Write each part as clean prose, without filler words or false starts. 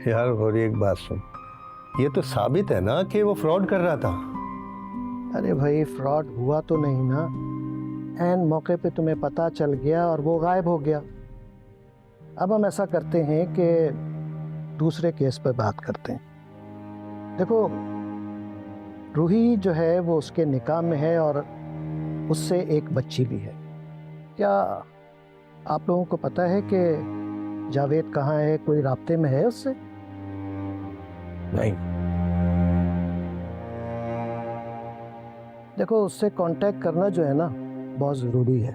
यार गौरी एक बात सुन, ये तो साबित है ना कि वो फ्रॉड कर रहा था। अरे भाई फ्रॉड हुआ तो नहीं ना, एन मौके पे तुम्हें पता चल गया और वो गायब हो गया। अब हम ऐसा करते हैं कि दूसरे केस पर बात करते हैं। देखो रूही जो है वो उसके निकाह में है और उससे एक बच्ची भी है। क्या आप लोगों को पता है कि जावेद कहाँ है, कोई राब्ते में है उससे? नहीं। देखो उससे कांटेक्ट करना जो है ना बहुत ज़रूरी है।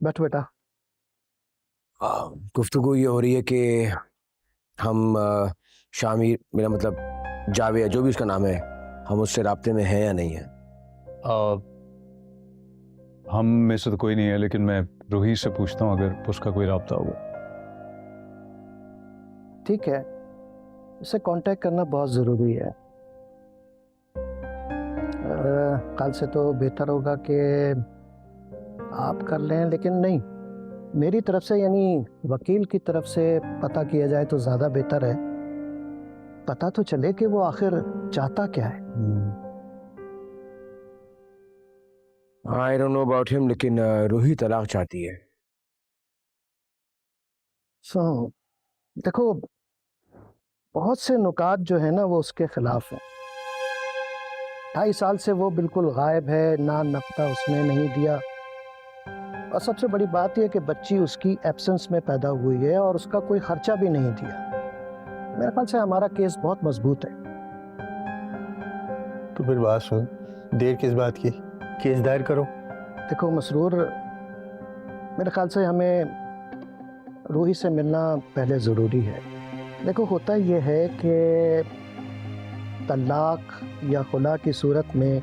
बैठो बेटा। गुफ्तगू ये हो रही है कि हम शामिर, मेरा मतलब जावेद, जो भी उसका नाम है, हम उससे राब्ते में हैं या नहीं है। हम में से तो कोई नहीं है, लेकिन मैं रूही से पूछता हूँ अगर उसका कोई राब्ता हुआ। ठीक है, उससे कांटेक्ट करना बहुत ज़रूरी है। कल से तो बेहतर होगा कि आप कर लें, लेकिन नहीं, मेरी तरफ से यानी वकील की तरफ से पता किया जाए तो ज़्यादा बेहतर है। पता तो चले कि वो आखिर चाहता क्या है। I don't know about him, लेकिन रूही तलाक चाहती है। सो देखो बहुत से नुकात जो है ना वो उसके खिलाफ है। 2.5 साल से वो बिल्कुल गायब है, ना नक्ता उसने नहीं दिया, और सबसे बड़ी बात यह कि बच्ची उसकी एब्सेंस में पैदा हुई है और उसका कोई खर्चा भी नहीं दिया। मेरे ख्याल से हमारा केस बहुत मजबूत है। तो फिर बात सुन, देर किस बात की, केस दायर करो। देखो मसरूर, मेरे ख्याल से हमें रूही से मिलना पहले ज़रूरी है। देखो होता यह है कि तलाक या खुला की सूरत में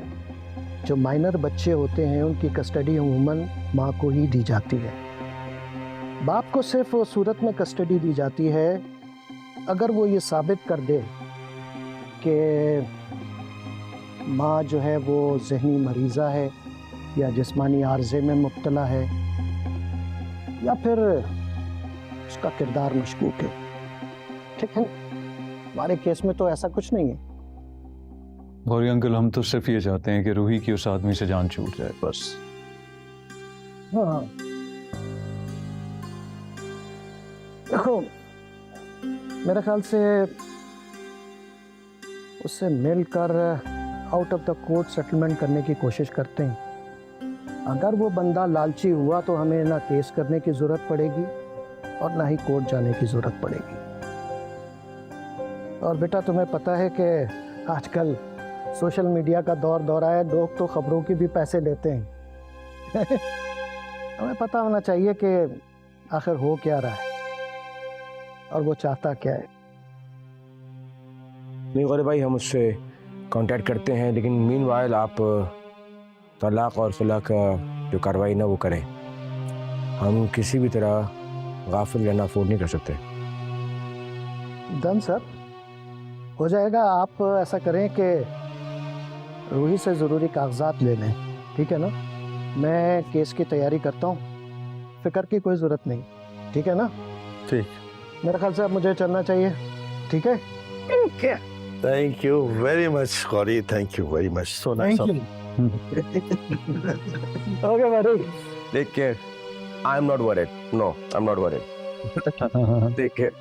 जो माइनर बच्चे होते हैं उनकी कस्टडी अमूमन माँ को ही दी जाती है। बाप को सिर्फ वो सूरत में कस्टडी दी जाती है अगर वो ये साबित कर दे कि माँ जो है वो ज़हनी मरीज़ा है या जिस्मानी आर्जे में मुब्तला है या फिर उसका किरदार मशकूक है। ठीक है, हमारे केस में तो ऐसा कुछ नहीं है। गौरी अंकल, हम तो सिर्फ ये चाहते हैं कि रूही की उस आदमी से जान छूट जाए, बस। हाँ देखो मेरे ख्याल से उससे मिलकर out of the court settlement करने की कोशिश करते हैं। अगर वो बंदा लालची हुआ तो हमें ना केस करने की ज़रूरत पड़ेगी और ना ही कोर्ट जाने की ज़रूरत पड़ेगी। और बेटा तुम्हें पता है कि आजकल सोशल मीडिया का दौर आया, लोग तो खबरों के भी पैसे लेते हैं। हमें पता होना चाहिए कि आखिर हो क्या रहा है और वो चाहता क्या है। नहीं गौरी भाई, हम उससे कांटेक्ट करते हैं, लेकिन मीनवाइल आप तलाक और खुला का जो कार्रवाई ना वो करें। हम किसी भी तरह गाफिल रहना अफोर्ड नहीं कर सकते। डन सर, हो जाएगा। आप ऐसा करें कि रूही से ज़रूरी कागजात ले लें, ठीक है ना? मैं केस की तैयारी करता हूँ, फिक्र की कोई ज़रूरत नहीं, ठीक है ना? ठीक, मेरे ख्याल से अब मुझे चलना चाहिए, ठीक है? Thank you very much Gauri, thank you very much, so nice. Okay buddy. Take care. I am not worried. No, I am not worried. Take care.